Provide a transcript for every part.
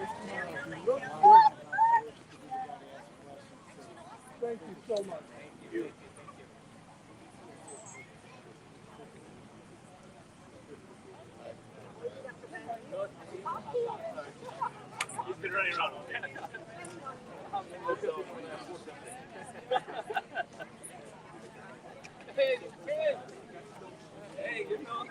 Thank you so much. He's been running around. Hey, hey, hey, you know.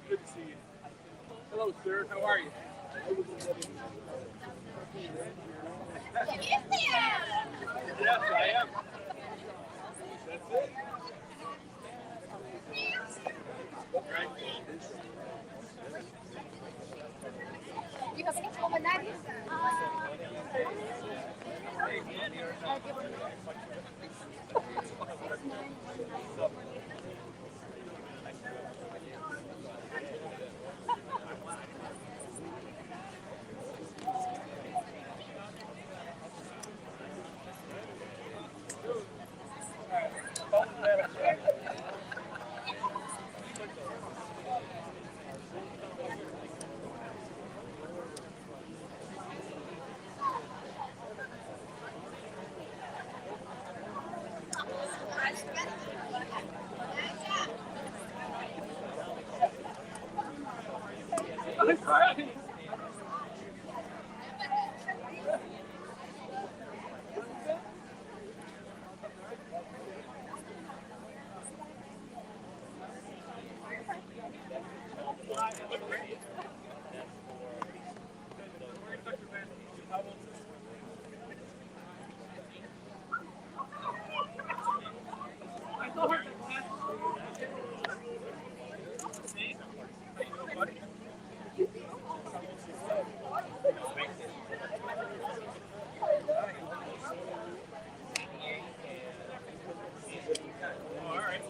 Good to see you. Hello, sir. How are you? Yes, I am. That's it. Right. I'm sorry. All right.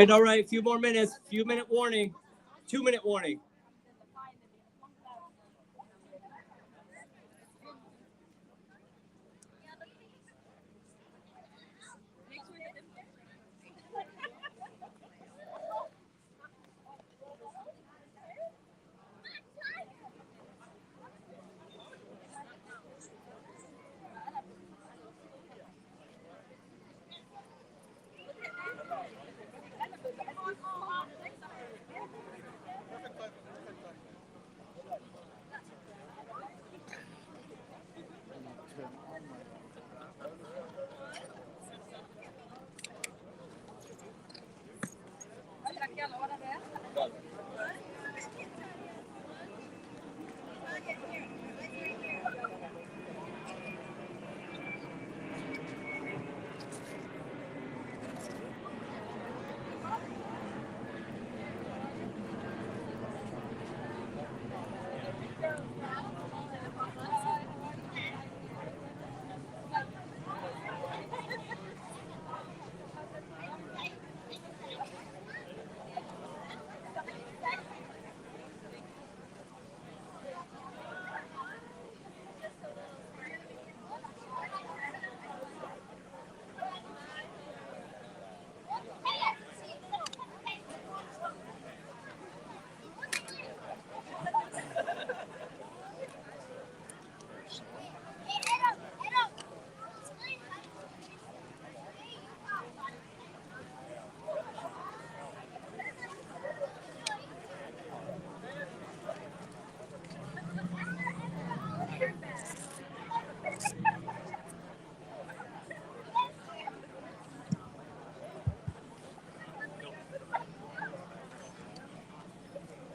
All right. A few more minutes. Few-minute warning. 2-minute warning.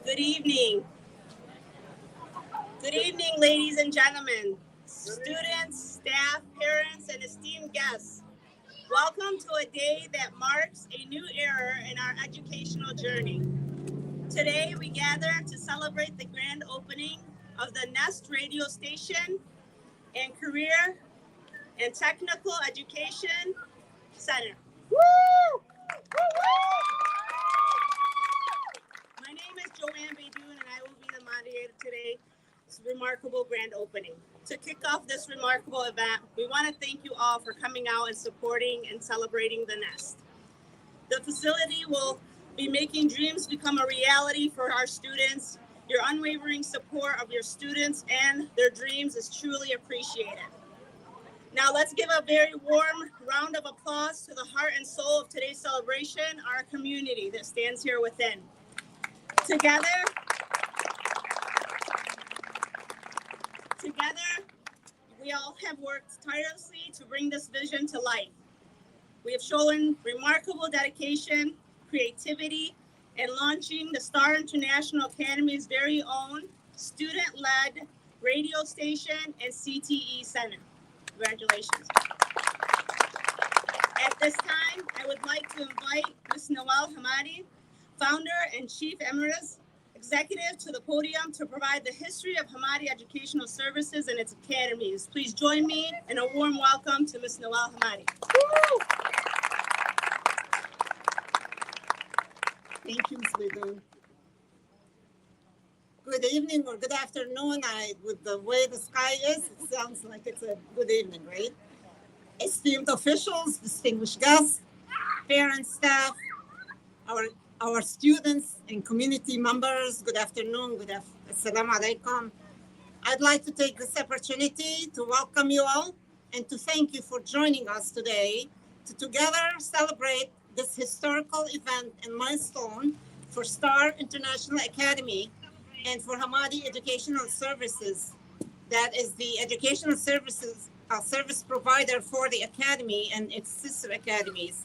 Good evening. Good evening, ladies and gentlemen, students, staff, parents, and esteemed guests. Welcome to a day that marks a new era in our educational journey. Today, we gather to celebrate the grand opening of the Nest radio station and career and technical education center. Woo! My name is Joanne Baydoun, and I will be the moderator today. This remarkable grand opening. To kick off this remarkable event, we want to thank you all for coming out and supporting and celebrating the Nest. The facility will be making dreams become a reality for our students. Your unwavering support of your students and their dreams is truly appreciated. Now let's give a very warm round of applause to the heart and soul of today's celebration, our community that stands here within. Together, we all have worked tirelessly to bring this vision to life. We have shown remarkable dedication, creativity, in launching the Star International Academy's very own student-led radio station and CTE center. Congratulations. At this time, I would like to invite Ms. Nawal Hamadi, founder and chief emeritus executive, to the podium to provide the history of Hamadi Educational Services and its academies. Please join me in a warm welcome to Ms. Nawal Hamadi. Woo! Thank you, Ms. Baydoun. good evening or good afternoon. With the way the sky is, it sounds like it's a good evening, right? Esteemed officials, distinguished guests, parents, staff, our our students and community members, good afternoon, assalamu alaikum. I'd like to take this opportunity to welcome you all and to thank you for joining us today to together celebrate this historical event and milestone for STAR International Academy and for Hamadi Educational Services. That is the educational services service provider for the academy and its sister academies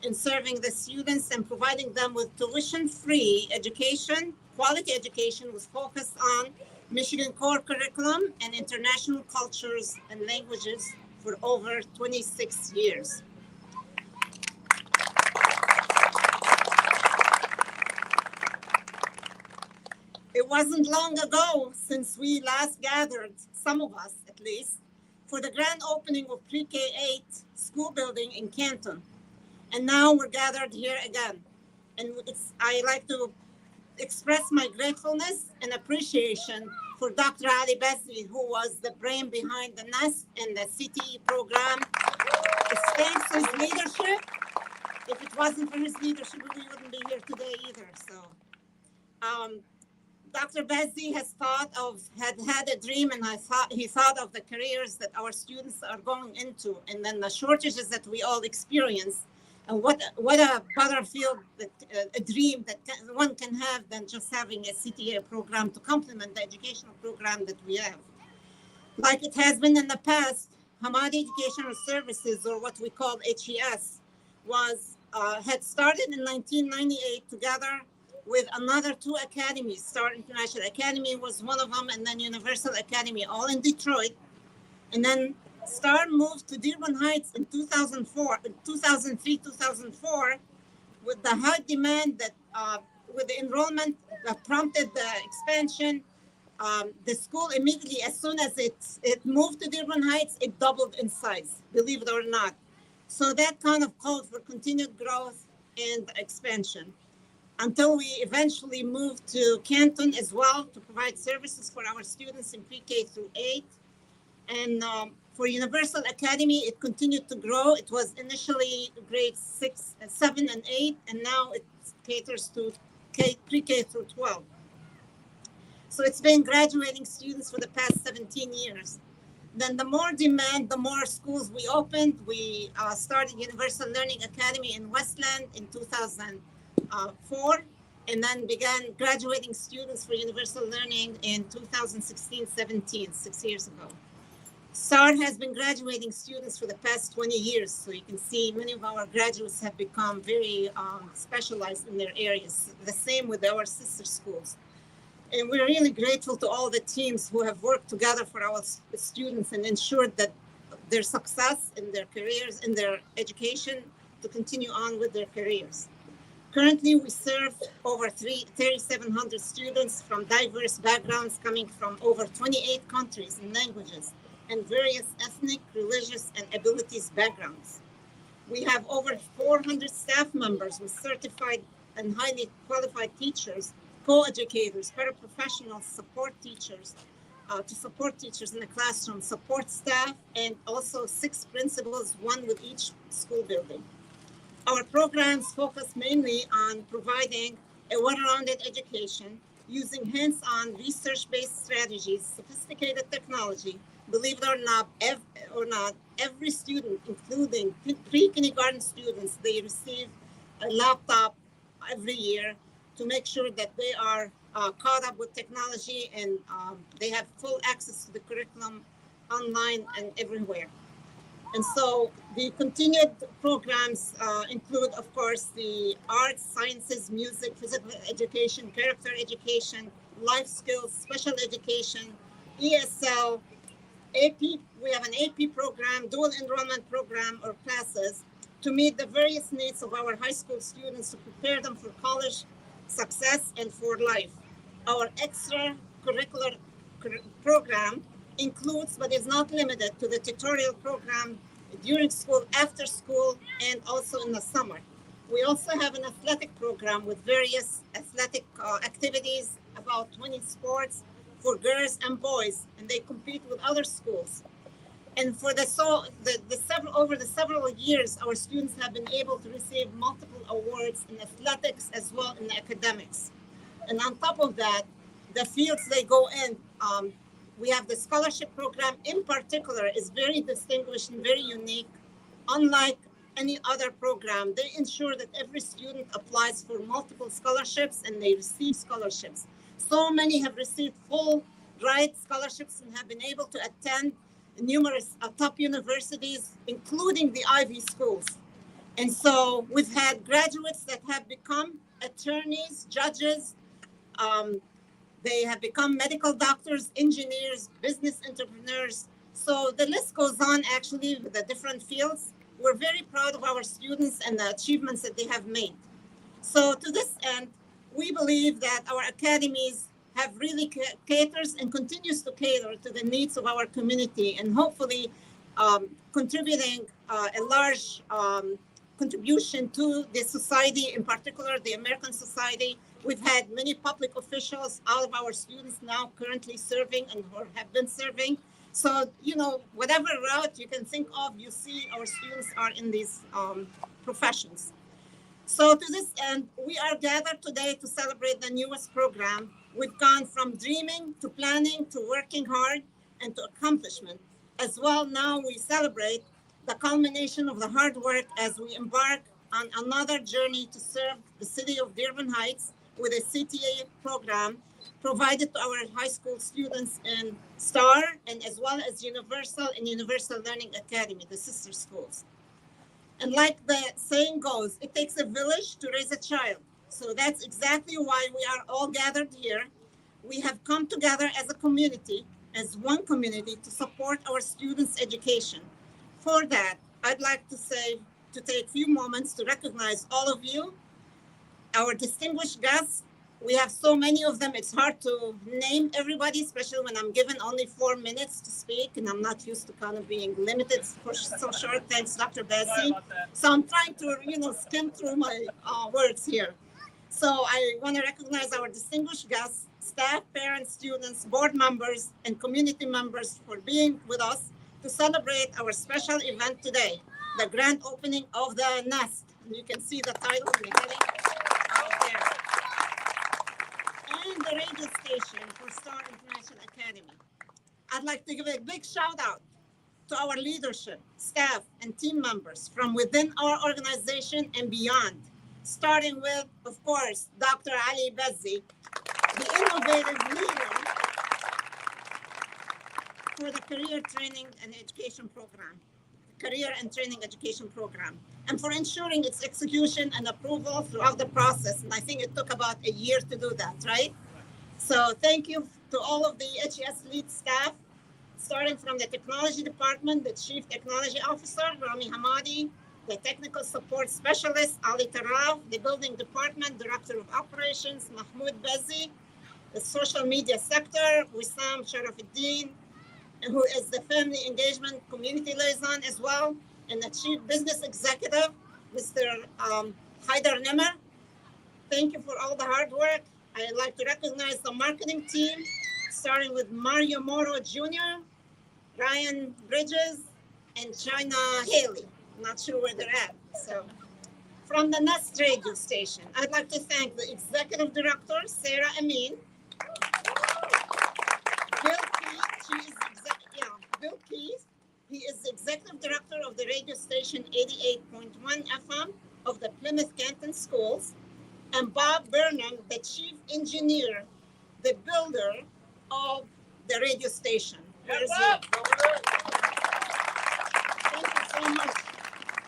in serving the students and providing them with tuition-free education, quality education with focus on Michigan core curriculum and international cultures and languages for over 26 years. It wasn't long ago since we last gathered, some of us at least, for the grand opening of Pre-K 8 school building in Canton. And now we're gathered here again. And I like to express my gratefulness and appreciation for Dr. Ali Besri, who was the brain behind the NEST and the CTE program. It's thanks to his leadership. If it wasn't for his leadership, we wouldn't be here today either. So, Dr. Besri had a dream, and he thought of the careers that our students are going into, and then the shortages that we all experience. And what a better field, a dream that one can have than just having a CTE program to complement the educational program that we have. Like it has been in the past, Hamadi Educational Services, or what we call HES, had started in 1998 together with another two academies. STAR International Academy was one of them, and then Universal Academy, all in Detroit. And then STAR moved to Dearborn Heights in 2003, 2004, with the high demand that, with the enrollment that prompted the expansion. The school immediately, as soon as it moved to Dearborn Heights, it doubled in size, believe it or not. So that kind of called for continued growth and expansion until we eventually moved to Canton as well to provide services for our students in pre-K through 8. And for Universal Academy, it continued to grow. It was initially grades 6, 7, and 8, and now it caters to pre-K through 12. So it's been graduating students for the past 17 years. Then the more demand, the more schools we opened. We started Universal Learning Academy in Westland in 2004, and then began graduating students for Universal Learning in 2016-17, 6 years ago. STAR has been graduating students for the past 20 years. So you can see many of our graduates have become very specialized in their areas. The same with our sister schools. And we're really grateful to all the teams who have worked together for our students and ensured that their success in their careers, in their education, to continue on with their careers. Currently, we serve over 3,700 students from diverse backgrounds coming from over 28 countries and languages, and various ethnic, religious, and abilities backgrounds. We have over 400 staff members with certified and highly qualified teachers, co-educators, paraprofessionals, support teachers, to support teachers in the classroom, support staff, and also 6 principals, 1 with each school building. Our programs focus mainly on providing a well-rounded education using hands-on research-based strategies, sophisticated technology. Believe it or not, every student, including pre-kindergarten students, they receive a laptop every year to make sure that they are caught up with technology and they have full access to the curriculum online and everywhere. And so the continued programs include, of course, the arts, sciences, music, physical education, character education, life skills, special education, ESL, AP. We have an AP program, dual enrollment program or classes to meet the various needs of our high school students to prepare them for college success and for life. Our extracurricular program includes, but is not limited to, the tutorial program during school, after school, and also in the summer. We also have an athletic program with various athletic activities, about 20 sports for girls and boys, and they compete with other schools. And for the several years, our students have been able to receive multiple awards in athletics as well in academics. And on top of that, the fields they go in, we have the scholarship program in particular is very distinguished and very unique. Unlike any other program, they ensure that every student applies for multiple scholarships and they receive scholarships. So many have received full ride scholarships and have been able to attend numerous top universities, including the Ivy schools. And so we've had graduates that have become attorneys, judges, they have become medical doctors, engineers, business entrepreneurs. So the list goes on actually with the different fields. We're very proud of our students and the achievements that they have made. So to this end, we believe that our academies have really caters and continues to cater to the needs of our community and hopefully contributing a large contribution to the society, in particular the American society. We've had many public officials, all of our students now currently serving and or have been serving. So, you know, whatever route you can think of, you see our students are in these professions. So to this end, we are gathered today to celebrate the newest program. We've gone from dreaming to planning to working hard and to accomplishment. As well, now we celebrate the culmination of the hard work as we embark on another journey to serve the city of Dearborn Heights with a CTE program provided to our high school students in STAR and as well as Universal and Universal Learning Academy, the sister schools. And like the saying goes, it takes a village to raise a child. So that's exactly why we are all gathered here. We have come together as a community, as one community, to support our students' education. For that, I'd like to take a few moments to recognize all of you, our distinguished guests. We have so many of them, it's hard to name everybody, especially when I'm given only 4 minutes to speak, and I'm not used to kind of being limited for so short. Thanks, Dr. Bessie. So I'm trying to, skim through my words here. So I want to recognize our distinguished guests, staff, parents, students, board members, and community members for being with us to celebrate our special event today, the grand opening of the Nest. And you can see the title in the heading out there. And the radio station for Star International Academy. I'd like to give a big shout out to our leadership, staff, and team members from within our organization and beyond, starting with, of course, Dr. Ali Bezzi, the innovative leader for the Career Training and Education Program, and for ensuring its execution and approval throughout the process. And I think it took about a year to do that, right? So thank you to all of the HES lead staff, starting from the technology department, the chief technology officer, Rami Hamadi, the technical support specialist, Ali Taraf, the building department, director of operations, Mahmoud Bezzi, the social media sector, Wissam Sharafuddin, who is the family engagement community liaison as well, and the chief business executive, Mr. Haider Nimmer. Thank you for all the hard work. I'd like to recognize the marketing team, starting with Mario Moro Jr., Ryan Bridges, and China Haley. I'm not sure where they're at. So, from the Nest radio station, I'd like to thank the executive director, Sarah Amin, Bill Keith. He is the executive director of the radio station 88.1 FM of the Plymouth Canton Schools, and Bob Burnham, the chief engineer, the builder of the radio station. Where is he? Thank you so much.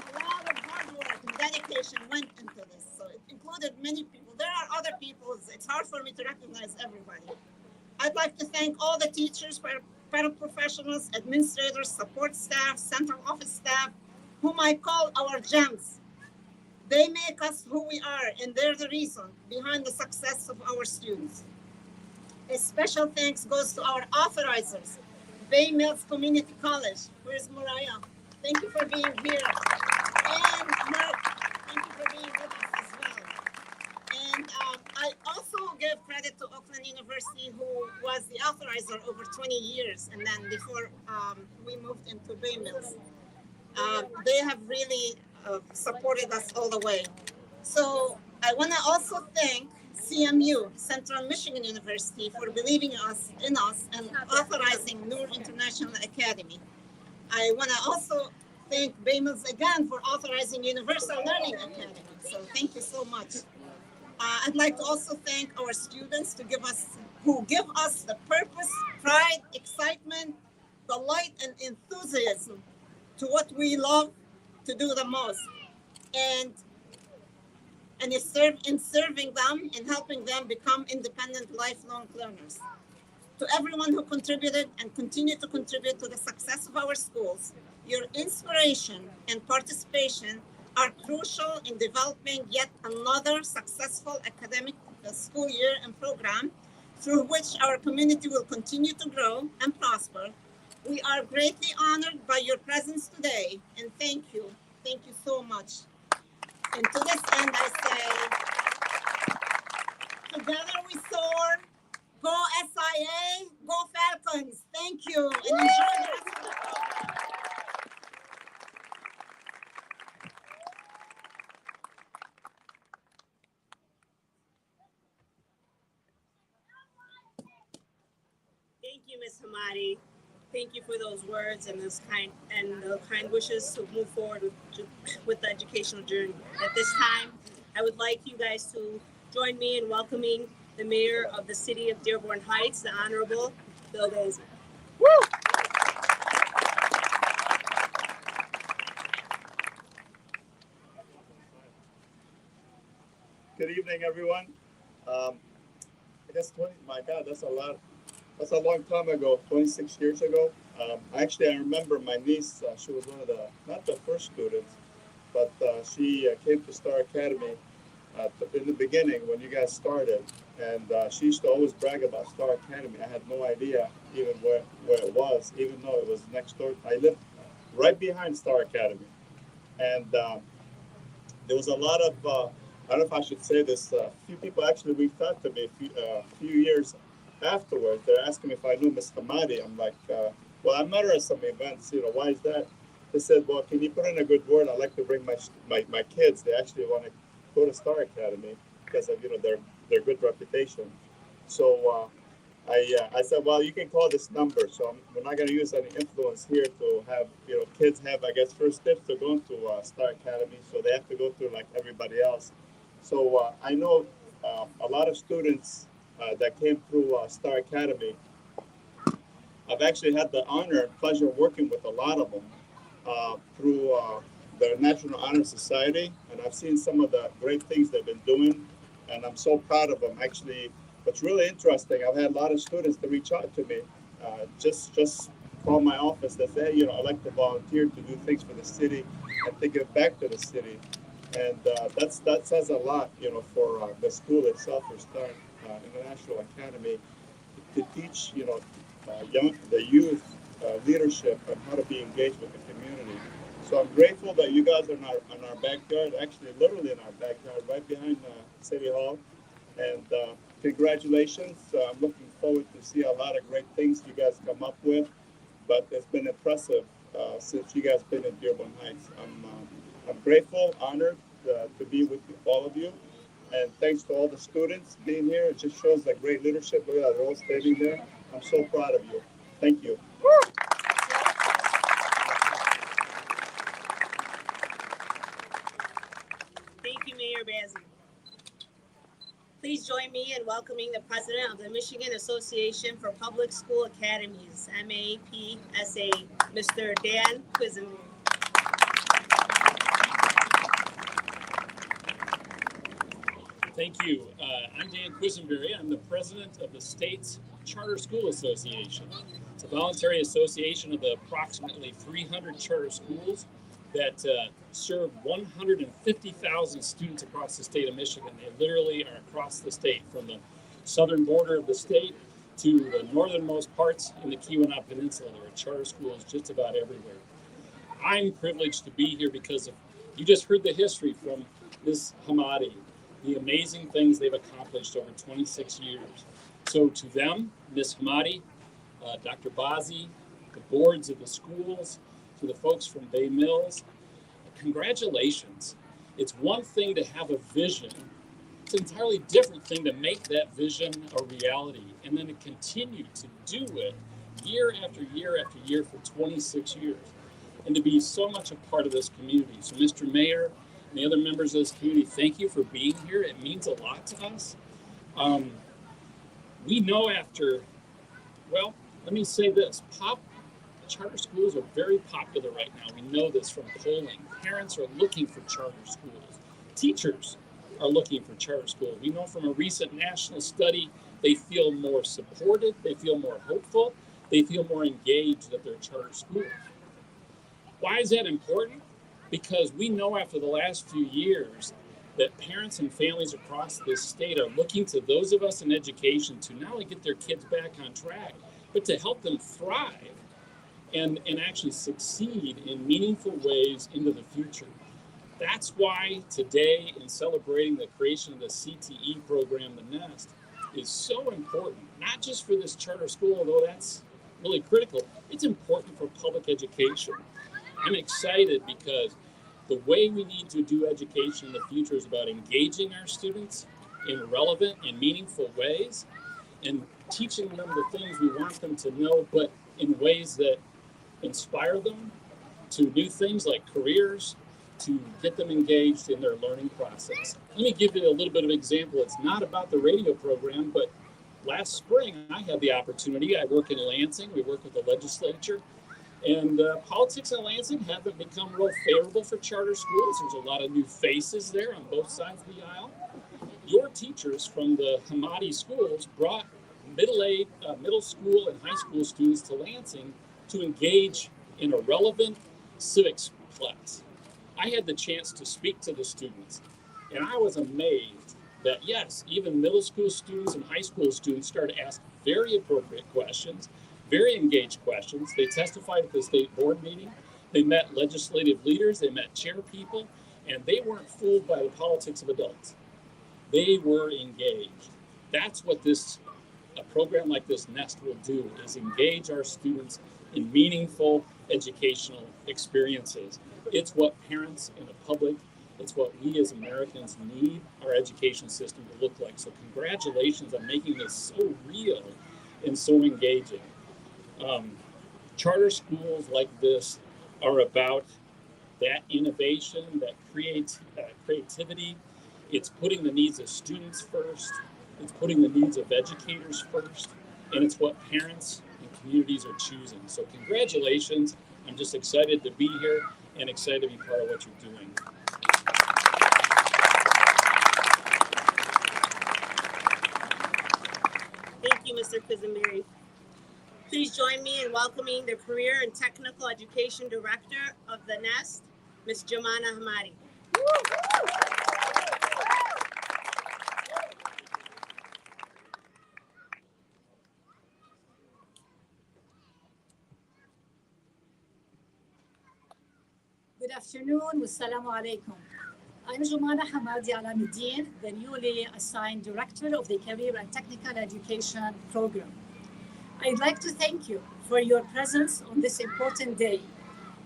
A lot of hard work and dedication went into this, so it included many people. There are other people. It's hard for me to recognize everybody. I'd like to thank all the teachers, paraprofessionals, administrators, support staff, central office staff, whom I call our gems. They make us who we are, and they're the reason behind the success of our students. A special thanks goes to our authorizers, Bay Mills Community College. Where's Mariah? Thank you for being here. And Mark, thank you for being with us as well. And I also give credit to Oakland University. together over 20 years, and then before we moved into Bay Mills. They have really supported us all the way. So I want to also thank CMU, Central Michigan University, for believing in us and authorizing Noor International Academy. I want to also thank Bay Mills again for authorizing Universal Learning Academy. So thank you so much. I'd like to also thank our students who give us the purpose, pride, excitement, the light, and enthusiasm to what we love to do the most. And in serving them and helping them become independent, lifelong learners. To everyone who contributed and continue to contribute to the success of our schools, your inspiration and participation are crucial in developing yet another successful academic school year and program through which our community will continue to grow and prosper. We are greatly honored by your presence today, and thank you. Thank you so much. And to this end, I say, together we soar. Go SIA, go Falcons. Thank you, and enjoy the rest of the program. Thank you, Ms. Hamadi. Thank you for those words and the kind wishes to move forward with the educational journey. At this time, I would like you guys to join me in welcoming the mayor of the city of Dearborn Heights, the Honorable Bill Gaisman. Good evening, everyone. I guess my God, that's a lot. That's a long time ago, 26 years ago. Actually, I remember my niece, she was one of not the first students, but she came to Star Academy in the beginning when you guys started. And she used to always brag about Star Academy. I had no idea even where it was, even though it was next door. I lived right behind Star Academy. And there was a lot of, I don't know if I should say this, a few people actually reached out to me a few years afterwards. They're asking me if I knew Miss Hamadi. I'm like, well, I met her at some events, why is that? They said, well, can you put in a good word? I'd like to bring my kids. They actually want to go to Star Academy because of, their good reputation. So I said, well, you can call this number. So we're not going to use any influence here to have, kids have, I guess, first steps to going to Star Academy. So they have to go through like everybody else. So I know a lot of students that came through Star Academy. I've actually had the honor and pleasure of working with a lot of them through the National Honor Society, and I've seen some of the great things they've been doing, and I'm so proud of them. Actually, what's really interesting, I've had a lot of students that reach out to me, just call my office that say, hey, I'd like to volunteer to do things for the city and to give back to the city, and that says a lot, for the school itself, for Star International Academy, to teach, the youth leadership and how to be engaged with the community. So I'm grateful that you guys are in our backyard, actually literally in our backyard, right behind City Hall. And congratulations. I'm looking forward to see a lot of great things you guys come up with. But it's been impressive since you guys been in Dearborn Heights. I'm grateful, honored to be with all of you. And thanks to all the students being here. It just shows that great leadership. Look at that, they're all standing there. I'm so proud of you. Thank you. Thank you, Mayor Bazzi. Please join me in welcoming the president of the Michigan Association for Public School Academies, MAPSA, Mr. Dan Quisenberry. Thank you. I'm Dan Quisenberry. I'm the president of the state's Charter School Association. It's a voluntary association of the approximately 300 charter schools that serve 150,000 students across the state of Michigan. They literally are across the state, from the southern border of the state to the northernmost parts in the Keweenaw Peninsula. There are charter schools just about everywhere. I'm privileged to be here because you just heard the history from Ms. Hamadi, the amazing things they've accomplished over 26 years. So to them, Ms. Hamadi, Dr. Bazzi, the boards of the schools, to the folks from Bay Mills. Congratulations. It's one thing to have a vision. It's an entirely different thing to make that vision a reality and then to continue to do it year after year after year for 26 years and to be so much a part of this community. So Mr. Mayor and the other members of this community, thank you for being here. It means a lot to us. We know after, well, let me say this, charter schools are very popular right now. We know this from polling. Parents are looking for charter schools. Teachers are looking for charter schools. We know from a recent national study, they feel more supported, they feel more hopeful, they feel more engaged at their charter schools. Why is that important? Because we know after the last few years that parents and families across this state are looking to those of us in education to not only get their kids back on track, but to help them thrive and actually succeed in meaningful ways into the future. That's why today, in celebrating the creation of the CTE program, the Nest, is so important, not just for this charter school, although that's really critical, it's important for public education. I'm excited because the way we need to do education in the future is about engaging our students in relevant and meaningful ways and teaching them the things we want them to know, but in ways that inspire them to do things like careers, to get them engaged in their learning process. Let me give you a little bit of an example. It's not about the radio program, but last spring I had the opportunity. I work in Lansing. We work with the legislature. And politics in Lansing haven't become real favorable for charter schools. There's a lot of new faces there on both sides of the aisle. Your teachers from the Hamadi schools brought middle school and high school students to Lansing to engage in a relevant civics class. I had the chance to speak to the students, and I was amazed that, yes, even middle school students and high school students started asking very appropriate questions, very engaged questions. They testified at the state board meeting. They met legislative leaders. They met chair people, and they weren't fooled by the politics of adults. They were engaged. That's what a program like this Nest will do, is engage our students in meaningful educational experiences. It's what parents and the public, it's what we as Americans need our education system to look like. So congratulations on making this so real and so engaging. Charter schools like this are about that innovation, that creativity. It's putting the needs of students first. It's putting the needs of educators first. And it's what parents and communities are choosing. So congratulations. I'm just excited to be here and excited to be part of what you're doing. Thank you, Mr. Quisenberry. Please join me in welcoming the Career and Technical Education Director of the Nest, Ms. Jumana Hamadi. Good afternoon, wassalamu alaikum. I'm Jumana Hamadi Alamuddin, the newly assigned Director of the Career and Technical Education Program. I'd like to thank you for your presence on this important day.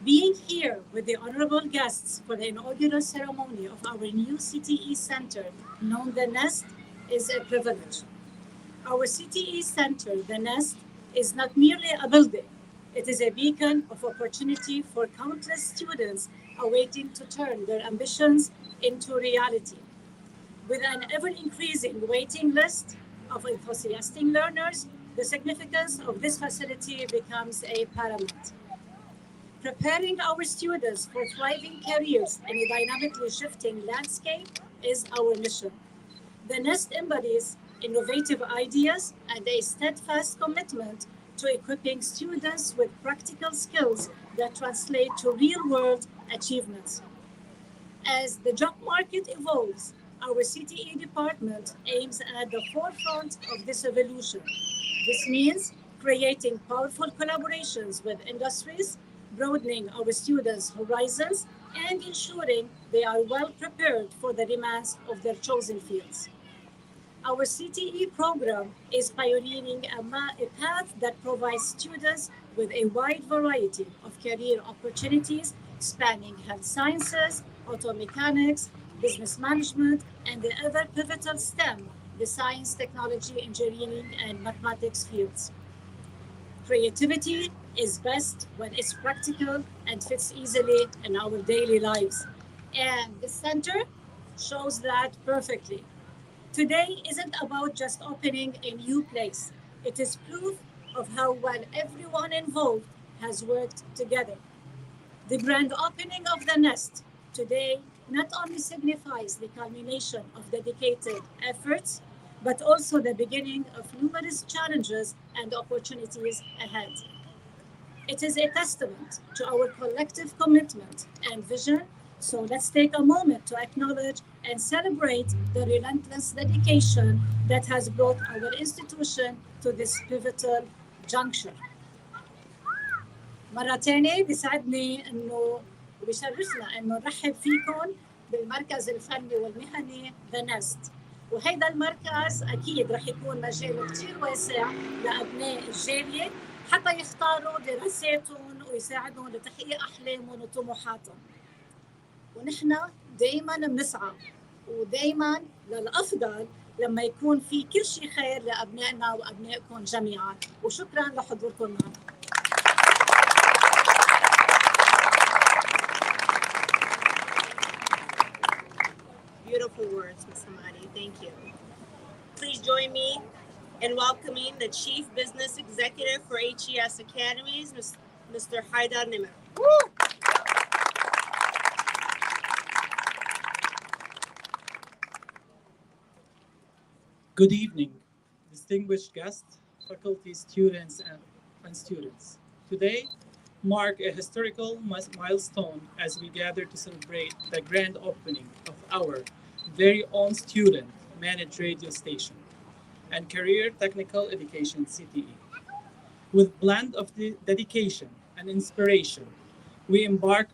Being here with the honorable guests for the inaugural ceremony of our new CTE Center, known the Nest, is a privilege. Our CTE Center, the Nest, is not merely a building. It is a beacon of opportunity for countless students awaiting to turn their ambitions into reality. With an ever-increasing waiting list of enthusiastic learners, the significance of this facility becomes a paramount. Preparing our students for thriving careers in a dynamically shifting landscape is our mission. The Nest embodies innovative ideas and a steadfast commitment to equipping students with practical skills that translate to real-world achievements. As the job market evolves, our CTE department aims at the forefront of this evolution. This means creating powerful collaborations with industries, broadening our students' horizons, and ensuring they are well prepared for the demands of their chosen fields. Our CTE program is pioneering a path that provides students with a wide variety of career opportunities spanning health sciences, auto mechanics, business management, and the other pivotal STEM, the science, technology, engineering, and mathematics fields. Creativity is best when it's practical and fits easily in our daily lives. And the center shows that perfectly. Today isn't about just opening a new place. It is proof of how well everyone involved has worked together. The grand opening of the nest today not only signifies the culmination of dedicated efforts, but also the beginning of numerous challenges and opportunities ahead. It is a testament to our collective commitment and vision. So let's take a moment to acknowledge and celebrate the relentless dedication that has brought our institution to this pivotal juncture. مرة تانية بيسعدني إنه وبيشرفنا إنه نرحب فيكم بالمركز الفني والمهني ذا نست. وهيدا المركز أكيد رح يكون مجاله كتير واسع لأبناء الجالية حتى يختاروا دراساتهم ويساعدهم لتحقيق أحلامهم وطموحاتهم. ونحن دايما بنسعى ودايما للأفضل لما يكون في كل شيء خير لأبنائنا وأبنائكم جميعا. وشكرا لحضوركم معنا. Beautiful words, Ms. Hamadi. Thank you. Please join me in welcoming the Chief Business Executive for HES Academies, Mr. Haidar Nimr. Good evening, distinguished guests, faculty, students, and students. Today mark a historical milestone as we gather to celebrate the grand opening of our very own student-managed radio station and career technical education CTE. With blend of dedication and inspiration, we embark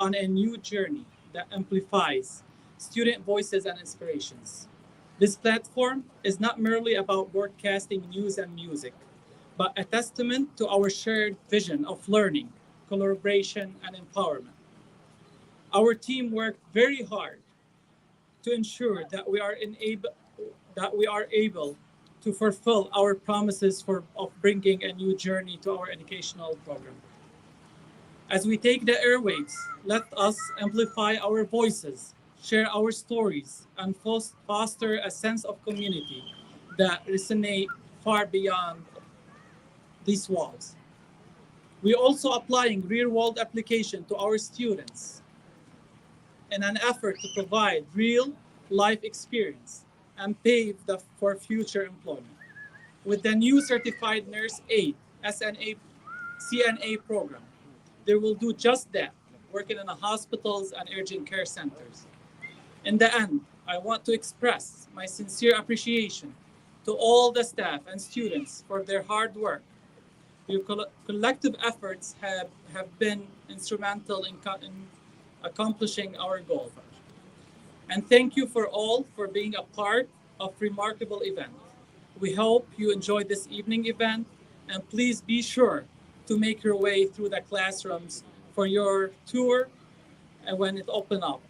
on a new journey that amplifies student voices and inspirations. This platform is not merely about broadcasting news and music, but a testament to our shared vision of learning, collaboration, and empowerment. Our team worked very hard to ensure that we are able to fulfill our promises of bringing a new journey to our educational program. As we take the airwaves, let us amplify our voices, share our stories, and foster a sense of community that resonate far beyond these walls. We're also applying real-world application to our students in an effort to provide real life experience and pave for future employment. With the new Certified Nurse Aide SNA CNA program, they will do just that, working in the hospitals and urgent care centers. In the end, I want to express my sincere appreciation to all the staff and students for their hard work. Your collective efforts have been instrumental in accomplishing our goal. And thank you for all for being a part of remarkable event. We hope you enjoyed this evening event, and please be sure to make your way through the classrooms for your tour and when it opens up.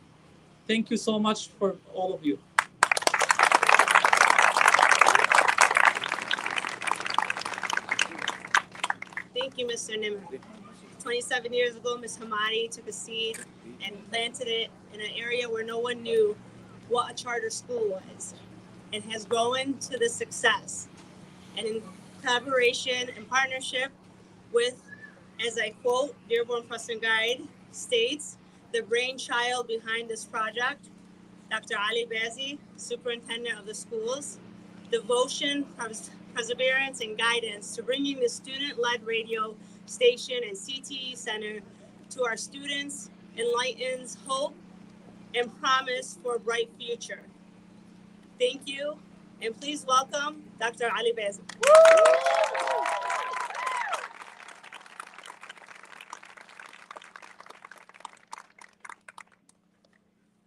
Thank you so much for all of you. Thank you, Mr. Nimr. 27 years ago, Ms. Hamadi took a seed and planted it in an area where no one knew what a charter school was, and has grown to the success. And in collaboration and partnership with, as I quote, Dearborn Press and Guide states, the brainchild behind this project, Dr. Ali Bazi, superintendent of the schools, devotion, perseverance, and guidance to bringing the student-led radio station and CTE center to our students enlightens hope and promise for a bright future. Thank you, and please welcome Dr. Ali Bazi.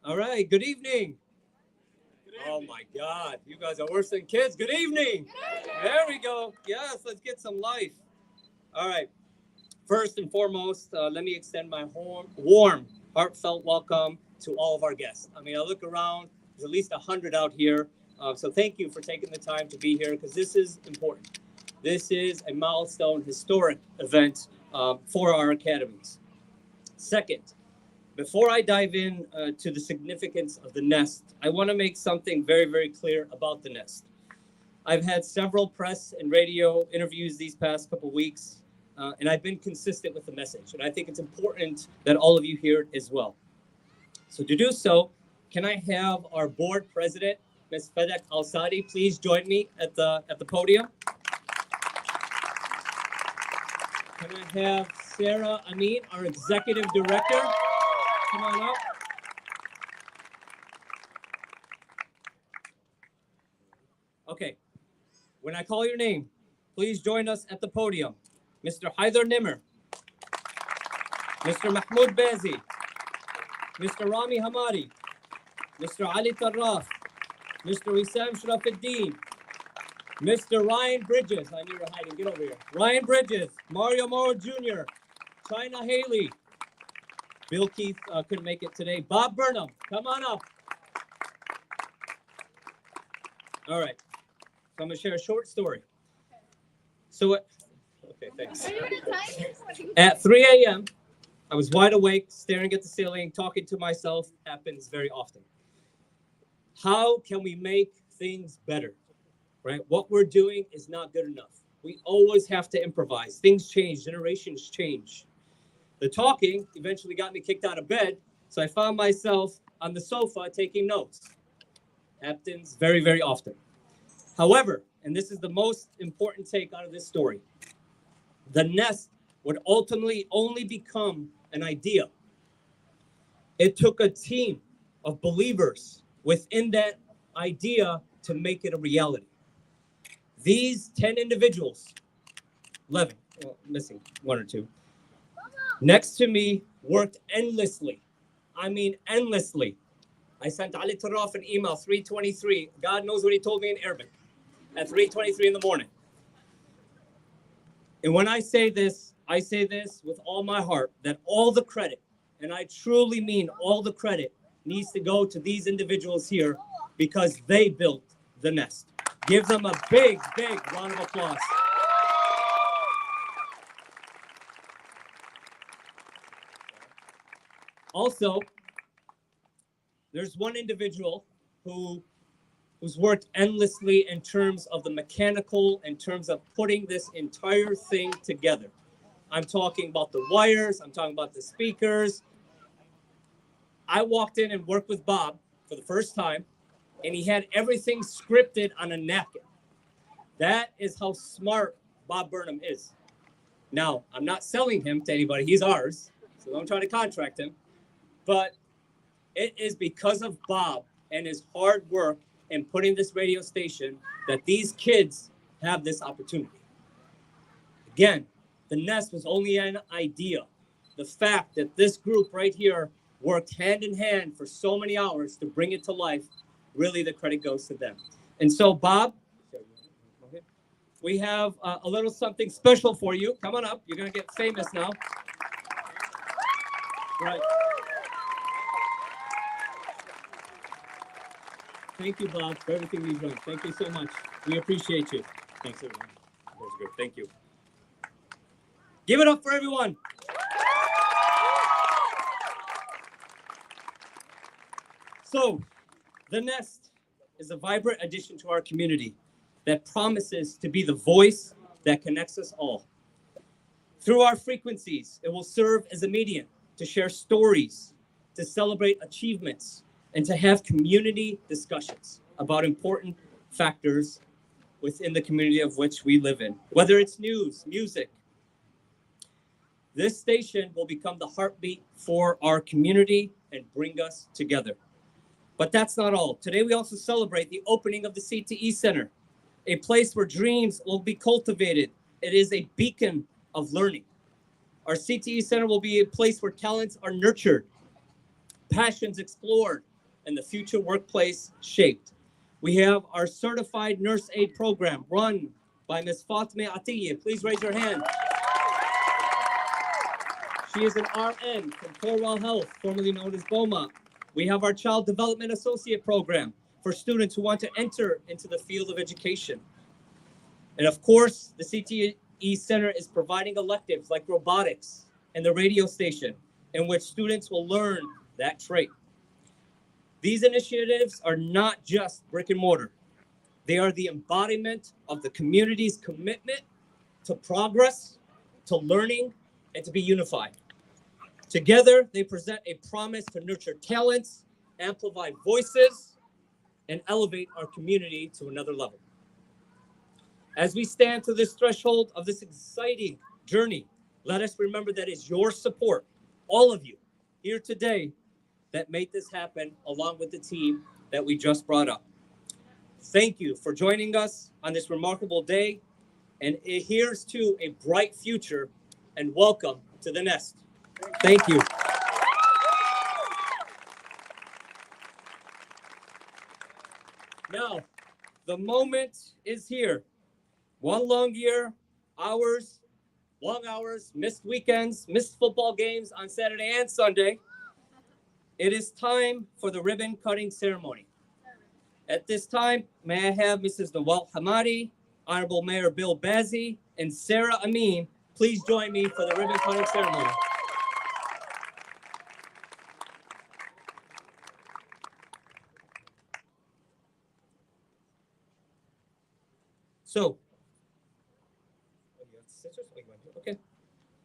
All right, good evening. Oh my God, you guys are worse than kids. Good evening. There we go. Yes, let's get some life. All right. First and foremost, let me extend my warm, heartfelt welcome to all of our guests. I mean, I look around, there's at least 100 out here. So thank you for taking the time to be here because this is important. This is a milestone, historic event for our academies. Second, before I dive in to the significance of the nest, I want to make something very, very clear about the nest. I've had several press and radio interviews these past couple weeks, and I've been consistent with the message. And I think it's important that all of you hear it as well. So to do so, can I have our board president, Ms. Fedek Al-Sadi, please join me at the podium? Can I have Sarah Amin, our executive director? Come on up. Okay. When I call your name, please join us at the podium. Mr. Haider Nimmer, Mr. Mahmoud Bazi, Mr. Rami Hamadi, Mr. Ali Tarraf, Mr. Wissam Sharafuddin, Mr. Ryan Bridges. I knew you were hiding. Get over here. Ryan Bridges, Mario Moro Jr., China Haley. Bill Keith couldn't make it today. Bob Burnham, come on up. All right. So I'm going to share a short story. Okay, thanks. At 3 a.m., I was wide awake, staring at the ceiling, talking to myself. Happens very often. How can we make things better? Right? What we're doing is not good enough. We always have to improvise. Things change. Generations change. The talking eventually got me kicked out of bed, so I found myself on the sofa taking notes. Happens very, very often. However, and this is the most important take out of this story, the nest would ultimately only become an idea. It took a team of believers within that idea to make it a reality. These 10 individuals, 11, well, missing one or two, next to me worked endlessly. I mean, endlessly. I sent Ali Tarraf an email, 3:23. God knows what he told me in Arabic at 3:23 in the morning. And when I say this with all my heart, that all the credit, and I truly mean all the credit, needs to go to these individuals here because they built the nest. Give them a big, big round of applause. Also, there's one individual who's worked endlessly in terms of the mechanical, in terms of putting this entire thing together. I'm talking about the wires, I'm talking about the speakers. I walked in and worked with Bob for the first time, and he had everything scripted on a napkin. That is how smart Bob Burnham is. Now, I'm not selling him to anybody, he's ours, so don't try to contract him. But it is because of Bob and his hard work in putting this radio station that these kids have this opportunity. Again, the nest was only an idea. The fact that this group right here worked hand in hand for so many hours to bring it to life, really the credit goes to them. And so, Bob, we have a little something special for you. Come on up. You're going to get famous now. Right. Thank you, Bob, for everything you've done. Thank you so much. We appreciate you. Thanks, everyone. That was good. Thank you. Give it up for everyone. So, the Nest is a vibrant addition to our community that promises to be the voice that connects us all. Through our frequencies, it will serve as a medium to share stories, to celebrate achievements, and to have community discussions about important factors within the community of which we live in. Whether it's news, music, this station will become the heartbeat for our community and bring us together. But that's not all. Today, we also celebrate the opening of the CTE Center, a place where dreams will be cultivated. It is a beacon of learning. Our CTE Center will be a place where talents are nurtured, passions explored, and the future workplace shaped. We have our certified nurse aid program run by Ms. Fatma Atiyah. Please raise your hand. She is an RN from Cornwall Health, formerly known as BOMA. We have our Child Development Associate program for students who want to enter into the field of education. And of course, the CTE Center is providing electives like robotics and the radio station, in which students will learn that trait. These initiatives are not just brick and mortar. They are the embodiment of the community's commitment to progress, to learning, and to be unified. Together, they present a promise to nurture talents, amplify voices, and elevate our community to another level. As we stand to this threshold of this exciting journey, let us remember that it's your support, all of you here today, that made this happen, along with the team that we just brought up. Thank you for joining us on this remarkable day, and here's to a bright future, and welcome to the nest. Thank you. Now, the moment is here. One long year, hours, long hours, missed weekends, missed football games on Saturday and Sunday. It is time for the ribbon cutting ceremony. At this time, may I have Mrs. Nawal Hamadi, Honorable Mayor Bill Bazzi, and Sarah Amin please join me for the ribbon cutting ceremony. So, okay.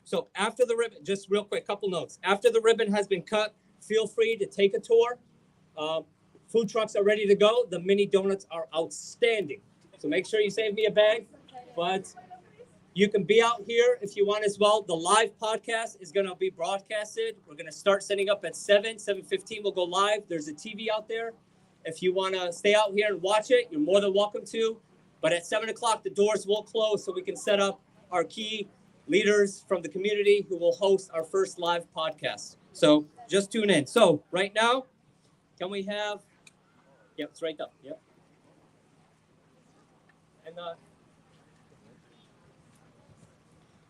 So after the ribbon, just real quick, couple notes. After the ribbon has been cut, feel free to take a tour. Food trucks are ready to go. The mini donuts are outstanding. So make sure you save me a bag. But you can be out here if you want as well. The live podcast is going to be broadcasted. We're going to start setting up at 7:15. We'll go live. There's a TV out there. If you want to stay out here and watch it, you're more than welcome to. But at 7 o'clock, the doors will close so we can set up our key leaders from the community who will host our first live podcast. So just tune in. So right now, can we have, yep, it's right up, yep. And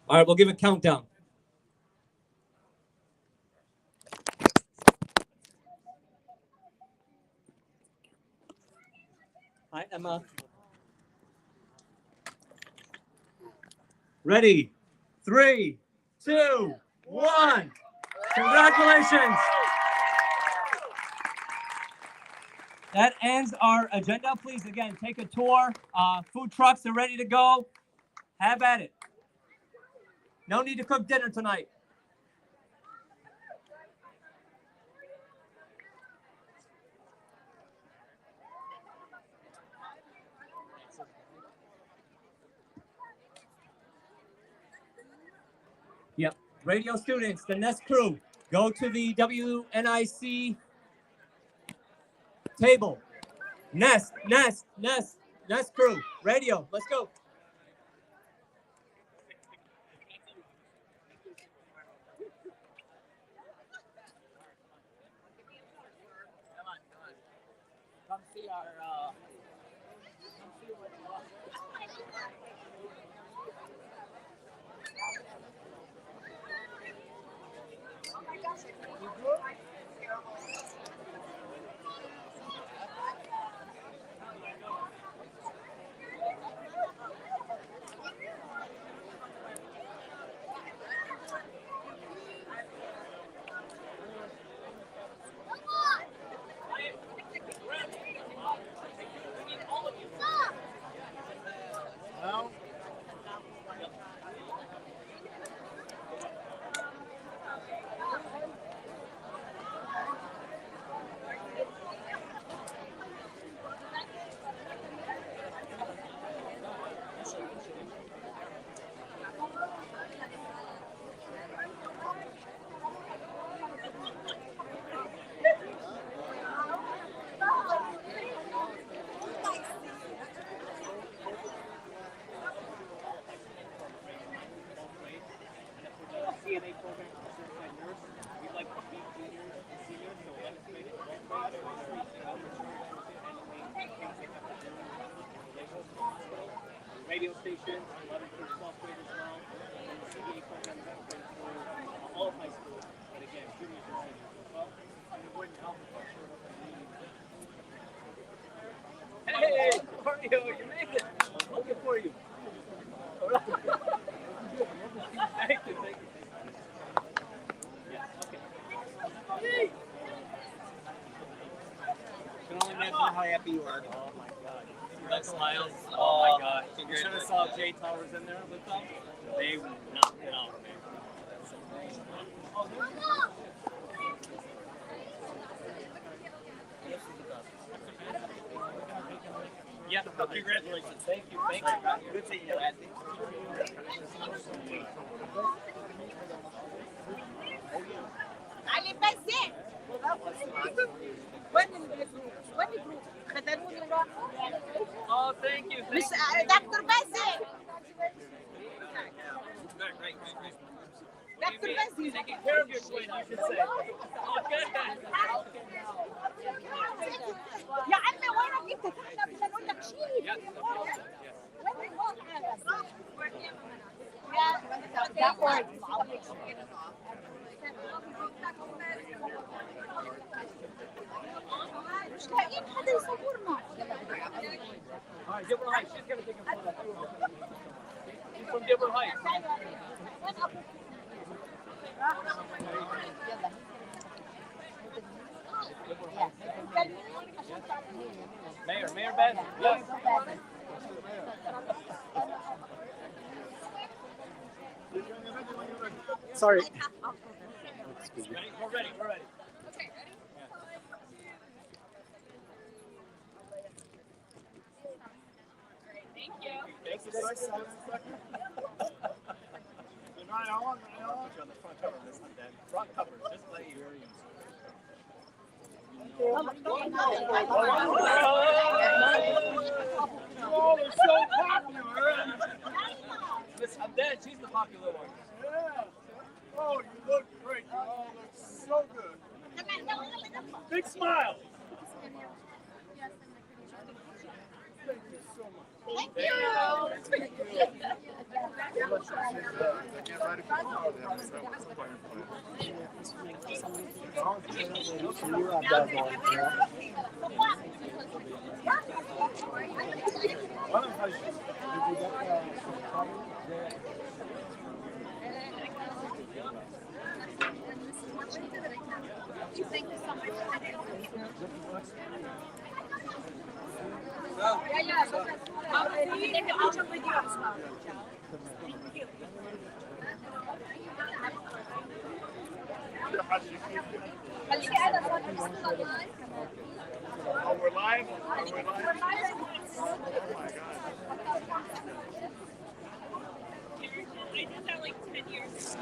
all right, we'll give a countdown. Hi, Emma. Ready? 3, 2, 1. Congratulations. That ends our agenda. Please, again, take a tour. Food trucks are ready to go. Have at it. No need to cook dinner tonight. Yep. Radio students, the Nest crew, go to the WNIC table. Nest crew, radio, let's go. Come see our Now, radio stations, 11th through 12th grade as well. And the CTE program is open for all of high school, and again, juniors and seniors as well. And it wouldn't help if our showed up at the meeting. Hey, how are you? You made it. I'm looking for you. All right. Thank you, thank you. Yeah, okay. Hey. I can only imagine how happy you are. Oh my God. See that smiles? Oh my God. You should have saw Jay Towers in there with them. They knocked it out, man. That's amazing. Oh, yeah, congratulations. Thank you. Thank you. Good seeing you, Lassie. علي بزين وين الجروب خدموني الروح Oh, thank you. مش Thank you. دكتور بزين دكتور بزين Taking care of your twin, you should say. Okay. يا عمي وين انت احنا بدنا نقول لك شيء وين الوضع مش لاقيين حدا يصورنا All right, Gilbert Heights. She's gonna take a photo. She's from Gilbert Heights. Mayor Ben. Yes. Sorry. Ready? We're ready. Okay, ready? Thank you. Just a second. You're not on. On the front cover, this one, Dan. Front cover, just like you already used. Oh, they're so popular. Listen, I'm dead. She's the popular one. Yeah. Oh, you look great. You all look so good. Big smile. Thank you so much. Thank you. They get ready for tomorrow. They have a surprise plan. You have that one, yeah. Thank you so much. Oh, we're live? Oh my God. I did that like 10 years.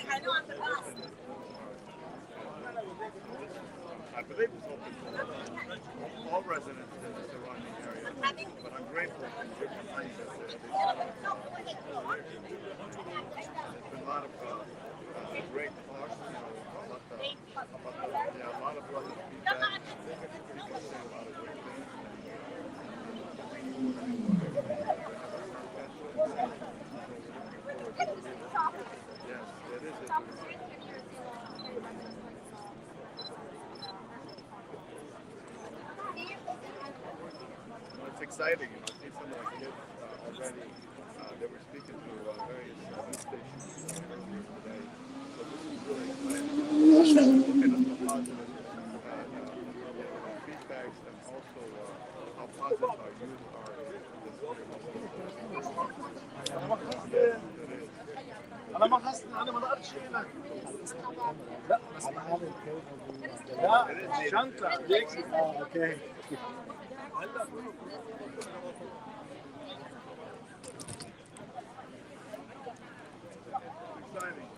I know I'm the boss. I believe it's open for all residents in the surrounding area, but I'm grateful for different places. There's been a lot of great talks, you know, about a lot of feedback. People say a lot of great things. Yes, it is. It's exciting, you know. I see some of the kids already. They were speaking to various news stations here today. So this is really exciting. Looking at the positive feedbacks and also how positive our youth are in this area. انا ما حاسس انا ما لقيتش هنا لا بس انا عامل لا شنطه اوكي Exciting.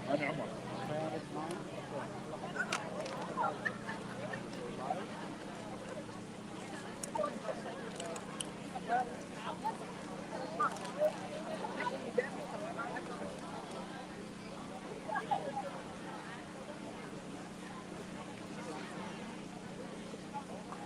أنا عمر.